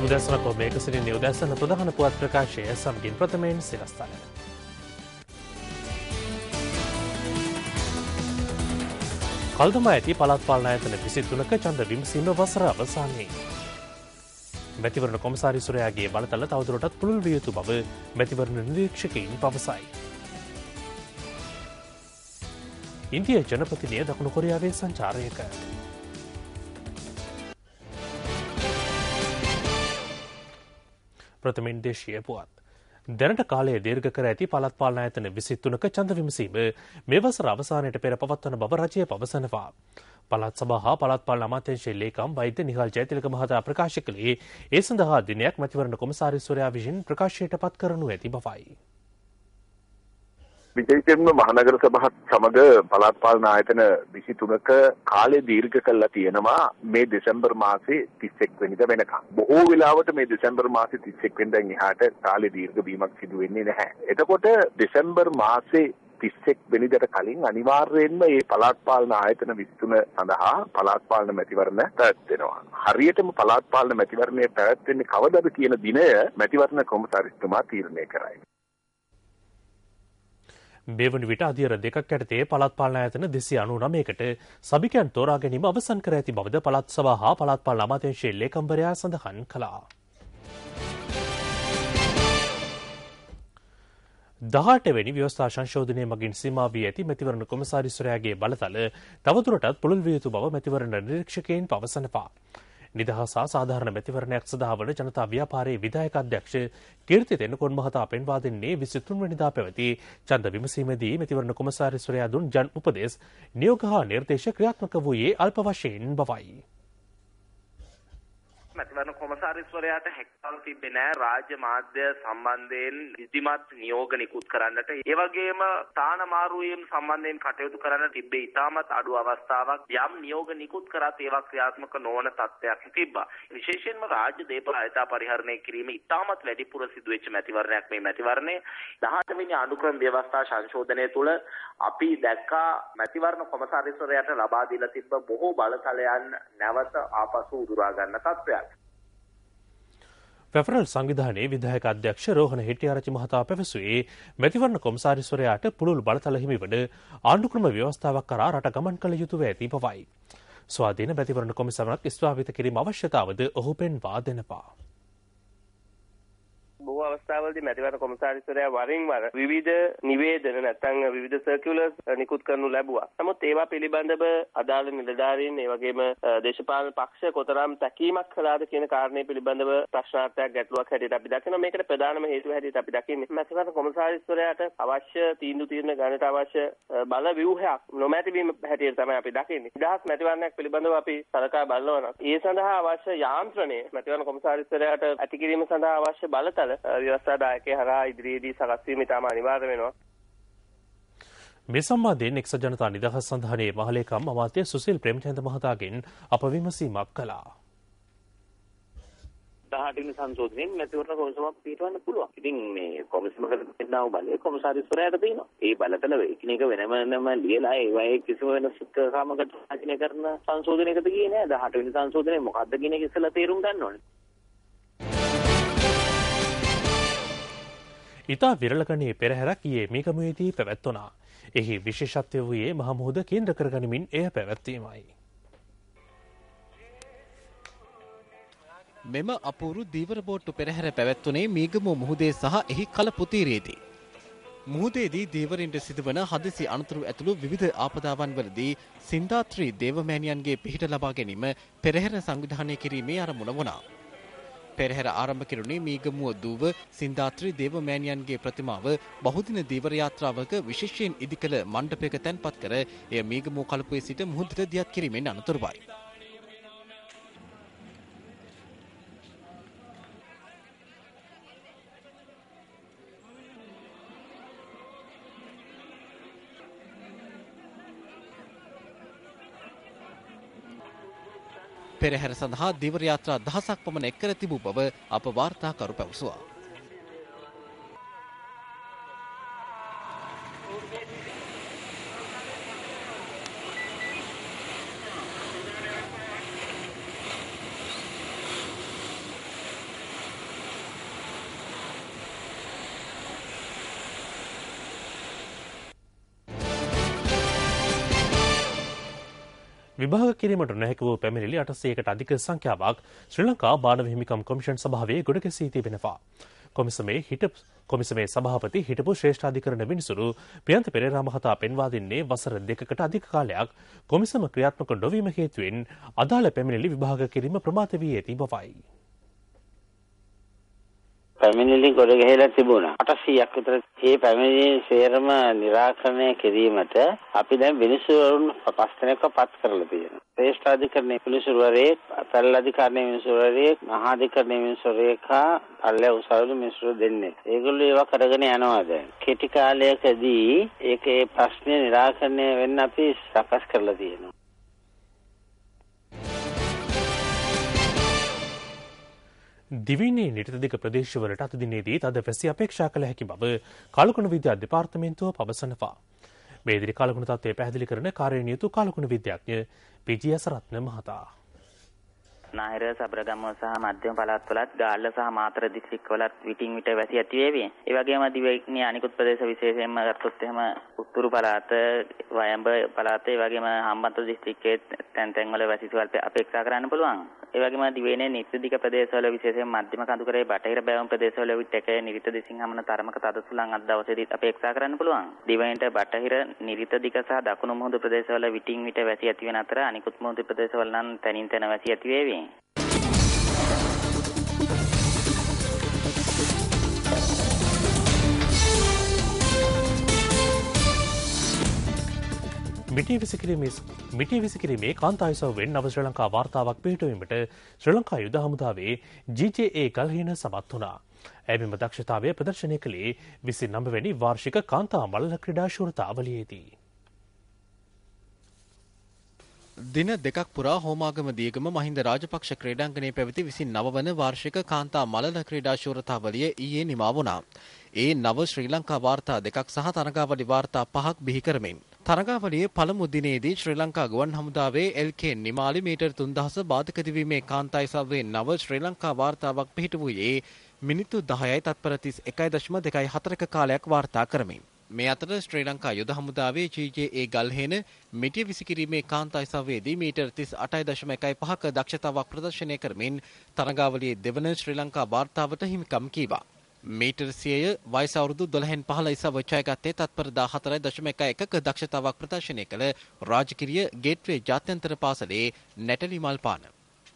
උදැසන කොමේක සිටින උදැසන ප්‍රධාන පුවත් ප්‍රකාශය සමගින් ප්‍රථමයෙන් සිරස්තල. කල්දම ඇති පළාත් පාලන ආයතන 23ක ඡන්ද විමසීම වසර අවසානයේ. මැතිවරණ කොමසාරිස්වරයාගේ බලතල තවදුරටත් පුළුල් විය යුතු බව මැතිවරණ නිරීක්ෂකයින් පවසයි. ඉන්දියා ජනපතිනිය දකුණු කොරියාවේ සංචාරයක. ප්‍රථමයෙන් දේශීය පුවත්. දැනට කාලයේ දීර්ඝ කර ඇති පළාත් පාලන ආයතන 23ක ඡන්ද විමසීම මේ වසර අවසානයේ පෙර පවත්වන බව රජය පවසනවා. පළාත් සභා හා පළාත් පාලන අමාත්‍යාංශයේ ලේකම් වෛද්‍ය නිහාල් ජයතිලක මහතා ප්‍රකාශ කළේ ඒ සඳහා දිනයක් මැතිවරණ කොමසාරිස්වරයා විසින් ප්‍රකාශයට පත් කරනු ඇති බවයි. විශේෂයෙන්ම මහනගර සභාවත් සමග පළාත් පාලන ආයතන 23ක කාලය දීර්ඝ කළා තියෙනවා මේ දෙසැම්බර් මාසේ 31 වෙනිදා වෙනකම්. බොහෝ වෙලාවට මේ දෙසැම්බර් මාසේ 31 වෙනිදාන් එහාට කාලය දීර්ඝ වීමක් සිදු වෙන්නේ නැහැ. එතකොට දෙසැම්බර් මාසේ 31 වෙනිදාට කලින් අනිවාර්යයෙන්ම මේ පළාත් පාලන ආයතන 23 සඳහා පළාත් පාලන මැතිවරණ පැවැත්වෙනවා. හරියටම පළාත් පාලන මැතිවරණය පැවැත්වෙන්නේ කවදද කියන දිනය මැතිවරණ කොමසාරිස්තුමා තීරණය කරයි. මේ වන විට අධියර දෙකක් යටතේ පළාත් පාලන ආයතන 299කට සභිකයන් තෝරා ගැනීම අවසන් කර ඇති බවද පළාත් සභා හා පළාත් පාලන අමාත්‍යාංශයේ ලේකම්වරයා සඳහන් කළා. 18 වෙනි ව්‍යවස්ථා සංශෝධනය මගින් සීමා වී ඇති මැතිවරණ කොමසාරිස්වරයාගේ බලතල තවදුරටත් පුළුල් විය යුතු බව මැතිවරණ නිරීක්ෂකයින් පවසනවා. නිදහස් හා සාධාරණ මැතිවරණයක් සඳහා වන ජනතා ව්‍යාපාරයේ විධායක අධ්‍යක්ෂ කීර්ති තෙන්නකෝන් මහතා පෙන්වා දෙන්නේ 23 වෙනිදා පැවති ඡන්ද විමසීමේදී මැතිවරණ කොමසාරිස්වරයා දුන් ජන් උපදෙස් නියෝග හා නිර්දේශ ක්‍රියාත්මක වූයේ අල්ප වශයෙන් බවයි. මැතිවරණ කොමසාරිස්වරයාට හැකියාව තිබෙන්නේ නැහැ රාජ්‍ය මාධ්‍ය සම්බන්ධයෙන් විධිමත් නියෝග නිකුත් කරන්නට. ඒ වගේම ස්ථාන මාරුවීම් සම්බන්ධයෙන් කටයුතු කරන්න තිබේ ඉතාමත් අඩු අවස්ථාවක්. යම් නියෝග නිකුත් කරත් ඒවා ක්‍රියාත්මක නොවන තත්ත්වයක් තිබ්බා. විශේෂයෙන්ම රාජ්‍ය දේපල අයථා පරිහරණය කිරීම ඉතාමත් වැඩිපුර සිදුවෙච්ච මැතිවරණයක් මේ මැතිවරණය. 18 වෙනි අනුක්‍රම ව්‍යවස්ථා සංශෝධනය තුළ අපි දැක්කා මැතිවරණ කොමසාරිස්වරයාට ලබා දීලා තිබ්බ බොහෝ බලතලයන් නැවත ආපසු උදුරා ගන්න තත්ත්වයක්. ෆෙඩරල් සංවිධානයේ විධායක අධ්‍යක්ෂ රෝහණ හෙට්ටිආරච්චි මහතා පැවසුවේ මැතිවරණ කොමසාරිස්වරයාට පුළුල් බලතල හිමිවන ආණ්ඩුක්‍රම ව්‍යවස්ථාවක් කරා රට ගමන් කළ යුතුව ඇති බවයි. ස්වාධීන මැතිවරණ කොමසාරයක් ස්ථාපිත කිරීම අවශ්‍යතාවද ඔහු පෙන්වා දෙනවා. බොහෝ අවස්ථාවලදී මැතිවරණ කොමසාරිස්වරයා වරින් වර විවිධ නිවේදන නැත්නම් විවිධ සර්කියුලර්ස් නිකුත් කරනු ලැබුවා. නමුත් ඒවා පිළිබඳව අදාළ නිලධාරීන් ඒ වගේම දේශපාලන පක්ෂ කොතරම් තැකීමක් කළාද කියන කාරණේ පිළිබඳව ප්‍රශ්නාර්ථයක් ගැටලුවක් හැටියට අපි දකිනවා. මේකට ප්‍රධානම හේතුව හැටියට අපි දකින්නේ මැතිවරණ කොමසාරිස්වරයාට අවශ්‍ය තීන්දුව తీරන ගණනට අවශ්‍ය බල ව්‍යුහයක් නොමැති වීම හැටියට තමයි අපි දකින්නේ. නිදහස් මැතිවරණයක් පිළිබඳව අපි සලකා බලනවා නම් ඒ සඳහා අවශ්‍ය යාන්ත්‍රණය මැතිවරණ කොමසාරිස්වරයාට ඇති කිරීම සඳහා අවශ්‍ය බලතල ව්‍යවස්ථාදායකයා හරහා ඉදිරියේදී සකස් වීම ඉතාම අනිවාර්ය වෙනවා. මේ සම්බන්ධයෙන් එක්සත් ජනතා නිදහස් සන්ධානයේ මහලේකම් අමාත්‍ය සුසිල් ප්‍රේමචන්ද්‍ර මහතාගෙන් අප විමසීමක් කළා. 18 වෙනි සංශෝධනයෙන් මැතිවරණ කොමසමක් පිටවන්න පුළුවන්. ඉතින් මේ කොමසමකට දෙන්නව බලය කොමසාරිස්වරයාට තියෙනවා. ඒ බලතල එකිනෙක වෙනම ලියලා ඒවායේ කිසිම වෙනසක් සමගට රචනය කරන සංශෝධනයකට ගියේ නෑ. 18 වෙනි සංශෝධනය මොකක්ද කියන එක ඉස්සෙල්ලා තේරුම් ගන්න ඕනේ. ඉතා විරලකණයේ පෙරහැරක් ඊයේ මීගමුවේදී පැවැත්වුණා. එහි විශේෂත්වය වූයේ මහමුහුද කේන්ද්‍ර කරගනිමින් එය පැවැත්වීමයි. මෙම අපූරු දීවර බෝට්ටු පෙරහැර පැවැත්වුණේ මීගමුව මුහුදේ සහ එහි කලපුතීරයේදී. මුහුදේදී දීවරින්ට සිදුවන හදිසි අනතුරු ඇතුළු විවිධ ආපදාවන් වලදී සින්දාත්‍රි දේවමෑණියන්ගේ පිහිට ලබා ගැනීම පෙරහැර සංවිධානය කිරීමේ අරමුණ වුණා. පෙරහැර ආරම්භ කෙරුණේ මීගමුව දුව සින්දාත්‍රි දේවමෑණියන්ගේ ප්‍රතිමාව බහුදින දීවර යාත්‍රාවක විශේෂයෙන් ඉදිකළ මණ්ඩපයක තැන්පත් කර එය මීගමුව කලපුවේ සිට මුහුදට දියත් කිරීමෙන් අනතුරුවයි. පෙරහැර සඳහා දීවර යාත්‍රා 1000ක් පමණ එක් කර තිබූ බව අප වාර්තාකරු පැවසුවා. විභාග කිරීමට නොහැකි වූ පැමිණිලි 800කට අධික සංඛ්‍යාවක් ශ්‍රී ලංකා මානව හිමිකම් කොමිෂන් සභාවේ ගොඩගැසී තිබෙනවා. කොමිසමේ සභාපති හිටපු ශ්‍රේෂ්ඨාධිකරණ විනිසුරු ප්‍රියන්ත පෙරේරා මහතා පෙන්වා දෙන්නේ වසර 2කට අධික කාලයක් කොමිසම ක්‍රියාත්මක නොවීම හේතුවෙන් අදාළ පැමිණිලි විභාග කිරීම ප්‍රමාද වී ඇති බවයි. පැමිණිලි ගොඩ ගැහිලා තිබුණා 800ක් විතර. මේ පැමිණිලි සේරම निराකරණය කිරීමට අපි දැන් විනිසුරුන් 5 දෙනෙක්ව පත් කරලා තියෙනවා. ශ්‍රේෂ්ඨාධිකරණයේ විනිසුරුවරේ, පළල අධිකරණයේ විනිසුරුවරේ, මහාධිකරණයේ විනිසුරුවරේ පල්ලේ උසාවියේ විනිසුරු දෙන්නේ. ඒගොල්ලෝ ඒවා කරගෙන යනවා දැන්. කෙටි කාලයකදී ඒකේ ප්‍රශ්නේ निराකරණය වෙන්න අපි සකස් කරලා තියෙනවා. දිවයිනේ නිර්තදික ප්‍රදේශවලට අද දිනේදී තද වැසි අපේක්ෂා කළ හැකි බව කාලකුණ විද්‍යා දෙපාර්තමේන්තුව පවසනවා. මේ ඉදිරි කාලකුණ තත්ත්වය පැහැදිලි කරන කාර්යනියුතු කාලකුණ විද්‍යාඥ පී.ජී. රත්න මහතා. නාහිර සබරගමුව සහ මධ්‍යම පළාත්වලත් ගාල්ල සහ මාතර දිස්ත්‍රික්කවලත් විටින් විට වැසි ඇති වේවි. ඒ වගේම දිවයිනේ අනිකුත් ප්‍රදේශ විශේෂයෙන්ම ගත්තොත් එහෙම උතුරු පළාත, වයඹ පළාත, ඒ වගේම හම්බන්තොට දිස්ත්‍රික්කයේ තැන් තැන්වල වැසි ස්වල්ප අපේක්ෂා කරන්න පුළුවන්. ඒ වගේම දිවයිනේ නිර්තදික ප්‍රදේශවල විශේෂයෙන් මධ්‍යම කඳුකරේ බටහිර බැවුම් ප්‍රදේශවල විටක නිරිත දිසින් හමන තරමක තද සුළං අද දවසේදී අපේක්ෂා කරන්න පුළුවන්. දිවයිනට බටහිර නිරිතදික සහ දකුණු මුහුදු ප්‍රදේශවල විටින් විට වැසි ඇති වෙන අතර අනිකුත් මුහුදු ප්‍රදේශවල නම් තනින් තන වැසි ඇති වේවි. මිටි විසිකිරීමේ කාන්තායිසව්වෙන් නව ශ්‍රී ලංකා වාර්තාවක් පිහිටුවීමට ශ්‍රී ලංකා යුද හමුදාවේ GJA ගල්හින සමත් වුණා. එමෙම දක්ෂතාවය ප්‍රදර්ශනය කළේ 29 වෙනි වාර්ෂික කාන්තා මල්ල ක්‍රීඩා ශූරතාවලියේදී. දින දෙකක් පුරා හෝමාගම දියගම මහින්ද රාජපක්ෂ ක්‍රීඩාංගණයේ පැවති 29 වන වාර්ෂික කාන්තා මලල ක්‍රීඩා ශූරතාවලිය ඊයේ නිමා වුණා. ඒ නව ශ්‍රී ලංකා වාර්තා දෙකක් සහ තරගාවලි වාර්තා 5ක් බිහි කරමින් තරගාවලියේ පළමු දිනේදී ශ්‍රී ලංකා ගුවන් හමුදාවේ LK නිමාලි මීටර් 3000 බාධක දිවීමේ කාන්තායිසව්වේ නව ශ්‍රී ලංකා වාර්තාවක් පිහිට වූයේ මිනිත්තු 10යි තත්පර 31.24ක කාලයක් වාර්තා කරමින්. මේ අතර ශ්‍රී ලංකා යුද හමුදාවේ GJA ගල්හෙන මිටි විසිකිරීමේ කාන්තායිසව්වේදී මීටර් 38.15ක දක්ෂතාවක් ප්‍රදර්ශනය කරමින් තරගාවලියේ දෙවන ශ්‍රී ලංකා වාර්තාවට හිමිකම් කීවා. මීටර් 100 වයස අවුරුදු 12න් 15 ඉසව ජයගත්තේ තත්පර 14.11ක දක්ෂතාවක් ප්‍රදර්ශනය කළ රාජකිරිය ගේට්වේ ජාත්‍යන්තර පාසලේ නැටලි මල්පාන.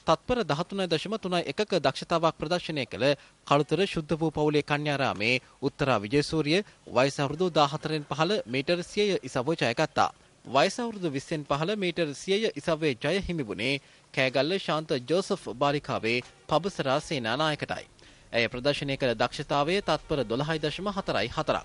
තත්පර 13.31ක දක්ෂතාවක් ප්‍රදර්ශනය කළ කළුතර ශුද්ධ වූ පවුලේ කන්‍යාරාමේ උත්තරා විජේසූරිය වයස අවුරුදු 14න් 15 මීටර් 100 ඉසව ජයගත්තා. වයස අවුරුදු 20න් 15 මීටර් 100 ඉසව්වේ ජය හිමි වුණේ කෑගල්ල ශාන්ත ජෝසෆ් බාලිකාවේ පබසරා සේනානායකටයි. ඇය ප්‍රදර්ශනය කළ දක්ෂතාවය තත්පර 12.44ක්.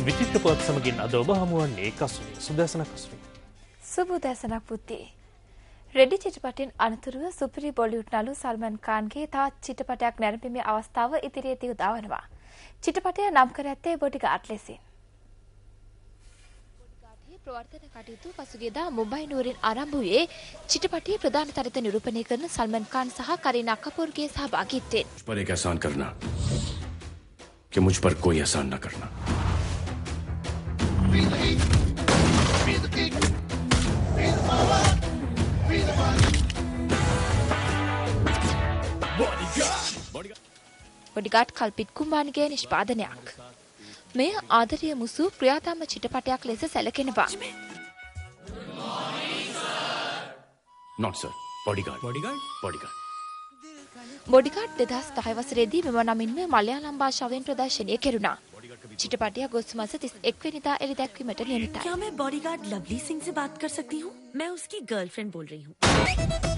විචිත්‍ර පුවත් සමගින් අද ඔබ හමුවන්නේ කසුනි සුදර්ශන කසුනි. සුබෝදෑසනක් පුතේ. රෙඩි චිත්‍රපටයෙන් අනතුරුව සුපිරි බොලිවුඩ් නළු සල්මන් ඛාන්ගේ තවත් චිත්‍රපටයක් නැරඹීමේ අවස්ථාව ඉදිරියේදී උදා වෙනවා. චිත්‍රපටය නම් කර ඇත්තේ බොඩිගාඩ් ලෙසින්. බොඩිගාඩ්හි ප්‍රවර්තන කටයුතු පසුගියදා මුම්බයි නුවරින් ආරම්භ වූයේ චිත්‍රපටයේ ප්‍රධාන චරිත නිරූපණය කරන සල්මන් ඛාන් සහ කරීනා කපූර්ගේ සහභාගීත්වයෙන්. मुझ पर एक एहसान करना कि मुझ पर कोई एहसान न करना. බොඩිගාඩ් කල්පිත් කුම්බානිගේ නිෂ්පාදනයක්. මෙය ආදරය මුසු ප්‍රියාතම චිත්‍රපටයක් ලෙස සැලකෙනවා. Not sir. Bodyguard. Bodyguard. Bodyguard 2010 වසරේදී මෙම නමින්ම මලයාලම් භාෂාවෙන් ප්‍රදර්ශනය කෙරුණා. चिटपाटिया अगस्त मास 31 वेनिदा एली දැක්වීමට නියමිතයි. क्या मैं बॉडीगार्ड लवली सिंह से बात कर सकती हूँ? मैं उसकी गर्लफ्रेंड बोल रही हूँ.